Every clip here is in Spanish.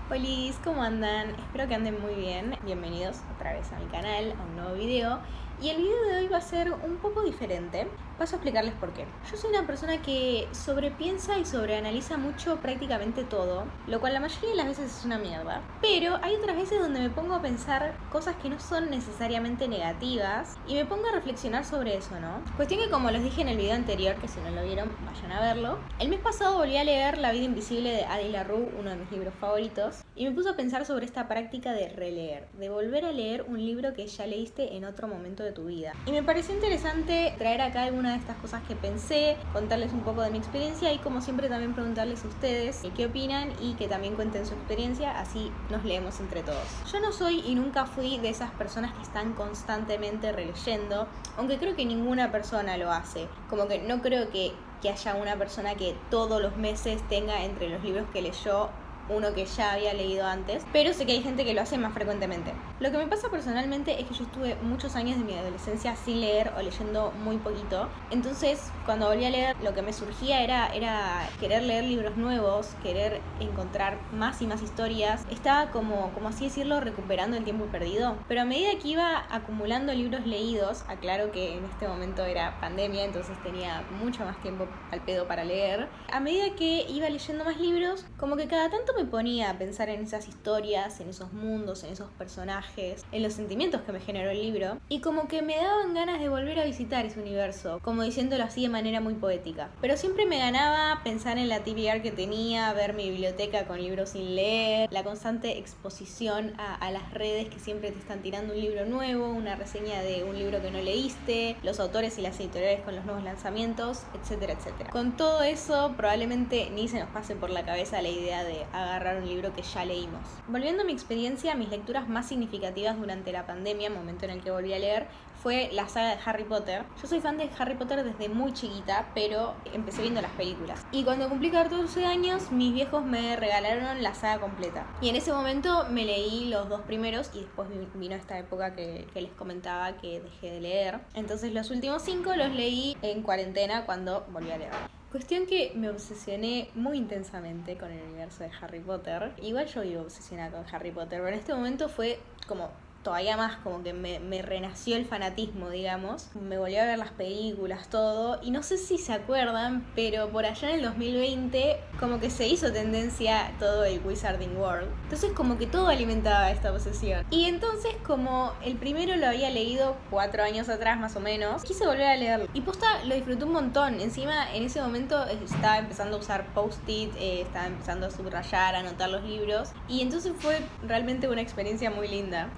Hola, ¿cómo andan? Espero que anden muy bien. Bienvenidos otra vez a mi canal, a un nuevo video. Y el video de hoy va a ser un poco diferente. Paso a explicarles por qué. Yo soy una persona que sobrepiensa y sobreanaliza mucho prácticamente todo, lo cual la mayoría de las veces es una mierda. Pero hay otras veces donde me pongo a pensar cosas que no son necesariamente negativas y me pongo a reflexionar sobre eso, ¿no? Cuestión que, como les dije en el video anterior, que si no lo vieron, vayan a verlo. El mes pasado volví a leer La vida invisible de Adi LaRue, uno de mis libros favoritos, y me puse a pensar sobre esta práctica de releer, de volver a leer un libro que ya leíste en otro momento de tu vida. Y me pareció interesante traer acá algunas de estas cosas que pensé, contarles un poco de mi experiencia y, como siempre, también preguntarles a ustedes qué opinan y que también cuenten su experiencia, así nos leemos entre todos. Yo no soy y nunca fui de esas personas que están constantemente releyendo, aunque creo que ninguna persona lo hace. Como que no creo que haya una persona que todos los meses tenga entre los libros que leyó uno que ya había leído antes, pero sé que hay gente que lo hace más frecuentemente. Lo que me pasa personalmente es que yo estuve muchos años de mi adolescencia sin leer o leyendo muy poquito. Entonces, cuando volví a leer, lo que me surgía era querer leer libros nuevos, querer encontrar más y más historias. Estaba como así decirlo, recuperando el tiempo perdido. Pero a medida que iba acumulando libros leídos, aclaro que en este momento era pandemia, entonces tenía mucho más tiempo al pedo para leer. A medida que iba leyendo más libros, como que cada tanto me ponía a pensar en esas historias, en esos mundos, en esos personajes, en los sentimientos que me generó el libro, y como que me daban ganas de volver a visitar ese universo, como diciéndolo así de manera muy poética. Pero siempre me ganaba pensar en la TBR que tenía, ver mi biblioteca con libros sin leer, la constante exposición a las redes que siempre te están tirando un libro nuevo, una reseña de un libro que no leíste, los autores y las editoriales con los nuevos lanzamientos, etcétera, etcétera. Con todo eso, probablemente ni se nos pase por la cabeza la idea de agarrar un libro que ya leímos. Volviendo a mi experiencia, mis lecturas más significativas durante la pandemia, momento en el que volví a leer, fue la saga de Harry Potter. Yo soy fan de Harry Potter desde muy chiquita, pero empecé viendo las películas. Y cuando cumplí 14 años, mis viejos me regalaron la saga completa. Y en ese momento me leí los 2 primeros y después vino esta época que les comentaba que dejé de leer. Entonces los últimos 5 los leí en cuarentena cuando volví a leer. Cuestión que me obsesioné muy intensamente con el universo de Harry Potter. Igual yo vivo obsesionada con Harry Potter, pero en este momento fue como todavía más, como que me renació el fanatismo, digamos. Me volví a ver las películas, todo. Y no sé si se acuerdan, pero por allá en el 2020 como que se hizo tendencia todo el Wizarding World. Entonces como que todo alimentaba esta obsesión. Y entonces, como el primero lo había leído 4 años atrás más o menos, quise volver a leerlo. Y posta, lo disfruté un montón. Encima, en ese momento estaba empezando a usar post-it, estaba empezando a subrayar, a anotar los libros. Y entonces fue realmente una experiencia muy linda.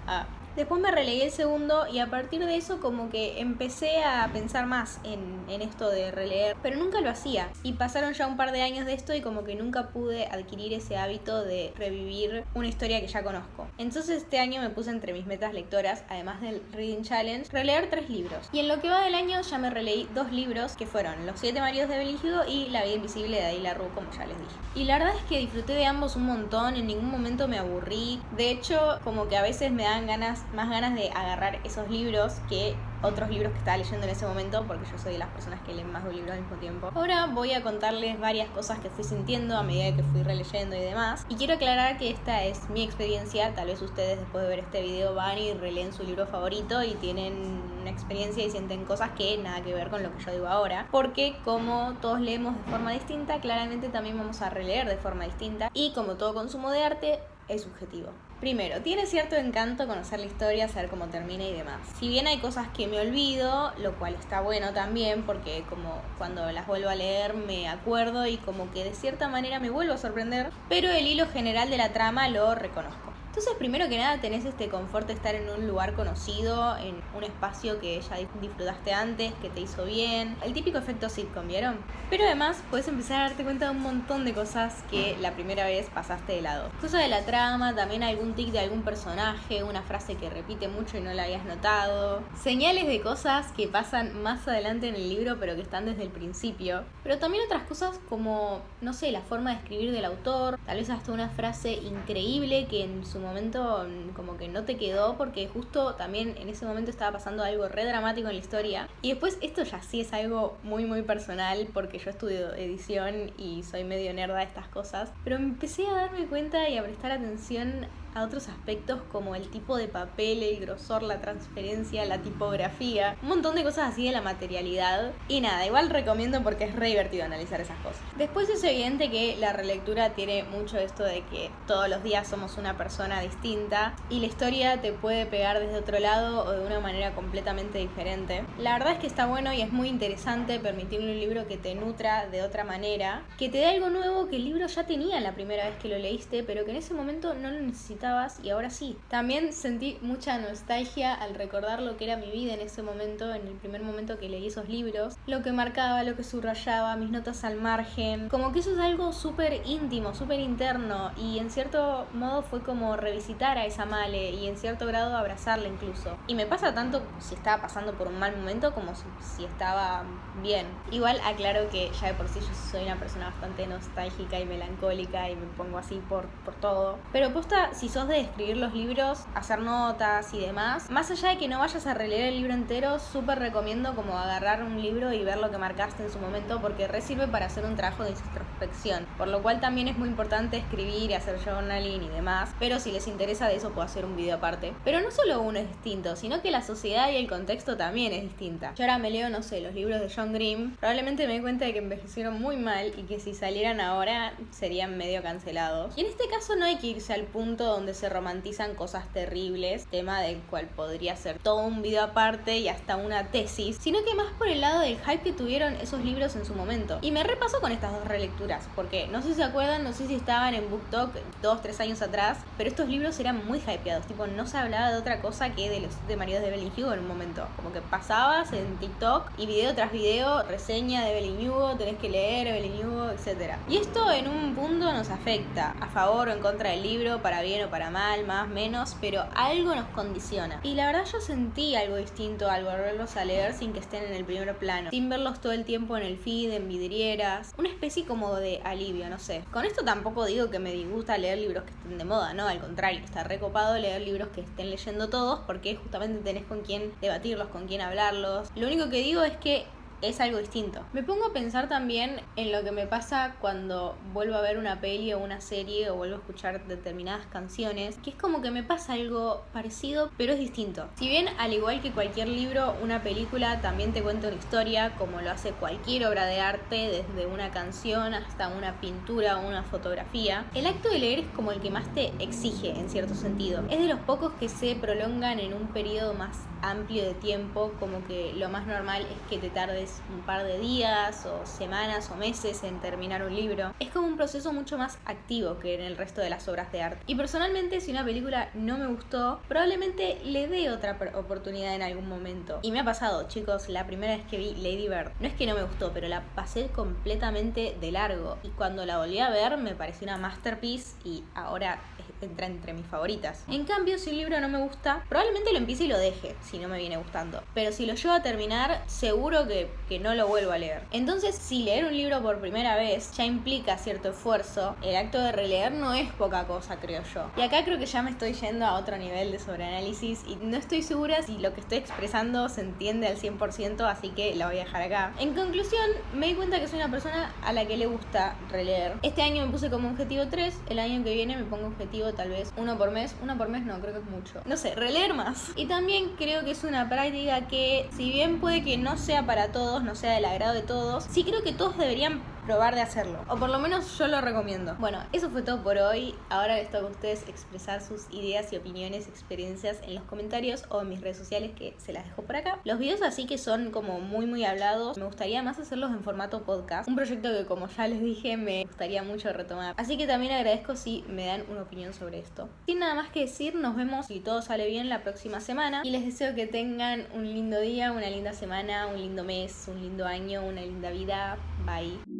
Después me relegué el segundo y a partir de eso como que empecé a pensar más en esto de releer, pero nunca lo hacía. Y pasaron ya un par de años de esto y como que nunca pude adquirir ese hábito de revivir una historia que ya conozco. Entonces este año me puse entre mis metas lectoras, además del Reading Challenge, releer 3 libros. Y en lo que va del año ya me releí 2 libros, que fueron Los 7 maridos de Evelyn Hugo y La vida invisible de Adi LaRue, como ya les dije. Y la verdad es que disfruté de ambos un montón, en ningún momento me aburrí. De hecho, como que a veces me dan más ganas de agarrar esos libros que otros libros que estaba leyendo en ese momento, porque yo soy de las personas que leen más de un libro al mismo tiempo. Ahora voy a contarles varias cosas que fui sintiendo a medida que fui releyendo y demás. Y quiero aclarar que esta es mi experiencia. Tal vez ustedes, después de ver este video, van y releen su libro favorito y tienen una experiencia y sienten cosas que nada que ver con lo que yo digo ahora, porque como todos leemos de forma distinta, claramente también vamos a releer de forma distinta, y como todo consumo de arte, es subjetivo. Primero, tiene cierto encanto conocer la historia, saber cómo termina y demás. Si bien hay cosas que me olvido, lo cual está bueno también, porque como cuando las vuelvo a leer me acuerdo y como que de cierta manera me vuelvo a sorprender, pero el hilo general de la trama lo reconozco. Entonces, primero que nada, tenés este confort de estar en un lugar conocido, en un espacio que ya disfrutaste antes, que te hizo bien. El típico efecto sitcom, ¿vieron? Pero además, puedes empezar a darte cuenta de un montón de cosas que la primera vez pasaste de lado. Cosas de la trama, también algún tic de algún personaje, una frase que repite mucho y no la habías notado. Señales de cosas que pasan más adelante en el libro, pero que están desde el principio. Pero también otras cosas como, no sé, la forma de escribir del autor. Tal vez hasta una frase increíble que en su momento como que no te quedó porque justo también en ese momento estaba pasando algo re dramático en la historia. Y después esto ya sí es algo muy muy personal porque yo estudio edición y soy medio nerda de estas cosas, pero empecé a darme cuenta y a prestar atención a otros aspectos como el tipo de papel, el grosor, la transparencia, la tipografía, un montón de cosas así de la materialidad. Y nada, igual recomiendo porque es re divertido analizar esas cosas. Después es evidente que la relectura tiene mucho esto de que todos los días somos una persona distinta y la historia te puede pegar desde otro lado o de una manera completamente diferente. La verdad es que está bueno y es muy interesante permitirle un libro que te nutra de otra manera, que te dé algo nuevo que el libro ya tenía la primera vez que lo leíste, pero que en ese momento no lo necesitabas y ahora sí. También sentí mucha nostalgia al recordar lo que era mi vida en ese momento, en el primer momento que leí esos libros, lo que marcaba, lo que subrayaba, mis notas al margen, como que eso es algo súper íntimo, súper interno, y en cierto modo fue como revisitar a esa Male y en cierto grado abrazarla incluso. Y me pasa tanto si estaba pasando por un mal momento como si estaba bien. Igual aclaro que ya de por sí yo soy una persona bastante nostálgica y melancólica y me pongo así por todo, pero posta, si sos de escribir los libros, hacer notas y demás, más allá de que no vayas a releer el libro entero, súper recomiendo como agarrar un libro y ver lo que marcaste en su momento porque re sirve para hacer un trabajo de introspección, por lo cual también es muy importante escribir y hacer journaling y demás, pero si les interesa de eso puedo hacer un video aparte. Pero no solo uno es distinto, sino que la sociedad y el contexto también es distinta. Yo ahora me leo, no sé, los libros de John Grimm, probablemente me doy cuenta de que envejecieron muy mal y que si salieran ahora serían medio cancelados. Y en este caso no hay que irse al punto donde se romantizan cosas terribles, tema del cual podría ser todo un video aparte y hasta una tesis, sino que más por el lado del hype que tuvieron esos libros en su momento. Y me repasó con estas dos relecturas, porque no sé si se acuerdan, no sé si estaban en BookTok 2-3 años atrás, pero estos libros eran muy hypeados, tipo no se hablaba de otra cosa que de los de maridos de Evelyn Hugo en un momento, como que pasabas en TikTok y video tras video, reseña de Evelyn Hugo, tenés que leer Evelyn Hugo, etc. Y esto en un punto nos afecta, a favor o en contra del libro, para bien o para mal, más, menos, pero algo nos condiciona. Y la verdad yo sentí algo distinto al volverlos a leer sin que estén en el primer plano, sin verlos todo el tiempo en el feed, en vidrieras, una especie como de alivio, no sé. Con esto tampoco digo que me disgusta leer libros que estén de moda, no, al contrario, está recopado leer libros que estén leyendo todos porque justamente tenés con quién debatirlos, con quién hablarlos. Lo único que digo es que es algo distinto. Me pongo a pensar también en lo que me pasa cuando vuelvo a ver una peli o una serie o vuelvo a escuchar determinadas canciones, que es como que me pasa algo parecido, pero es distinto. Si bien, al igual que cualquier libro, una película también te cuenta una historia, como lo hace cualquier obra de arte, desde una canción hasta una pintura o una fotografía, el acto de leer es como el que más te exige, en cierto sentido. Es de los pocos que se prolongan en un periodo más amplio de tiempo, como que lo más normal es que te tardes un par de días o semanas o meses en terminar un libro. Es como un proceso mucho más activo que en el resto de las obras de arte. Y personalmente, si una película no me gustó, probablemente le dé otra oportunidad en algún momento. Y me ha pasado, chicos, la primera vez que vi Lady Bird, no es que no me gustó, pero la pasé completamente de largo. Y cuando la volví a ver me pareció una masterpiece y ahora entra entre mis favoritas. En cambio, si un libro no me gusta, probablemente lo empiece y lo deje, si no me viene gustando. Pero si lo llevo a terminar, seguro que no lo vuelvo a leer. Entonces, si leer un libro por primera vez ya implica cierto esfuerzo, el acto de releer no es poca cosa, creo yo. Y acá creo que ya me estoy yendo a otro nivel de sobreanálisis y no estoy segura si lo que estoy expresando se entiende al 100%, así que la voy a dejar acá. En conclusión, me di cuenta que soy una persona a la que le gusta releer. Este año me puse como objetivo 3, el año que viene me pongo objetivo tal vez uno por mes no, creo que es mucho. No sé, releer más. Y también creo que es una práctica que, si bien puede que no sea para todos, no sea del agrado de todos, sí creo que todos deberían probar de hacerlo, o por lo menos yo lo recomiendo. Bueno, eso fue todo por hoy. Ahora les toca a ustedes expresar sus ideas y opiniones, experiencias en los comentarios o en mis redes sociales, que se las dejo por acá. Los videos así que son como muy hablados, me gustaría más hacerlos en formato podcast, un proyecto que, como ya les dije, me gustaría mucho retomar, así que también agradezco si me dan una opinión sobre esto. Sin nada más que decir, nos vemos, si todo sale bien, la próxima semana y les deseo que tengan un lindo día, una linda semana, un lindo mes, un lindo año, una linda vida. Bye.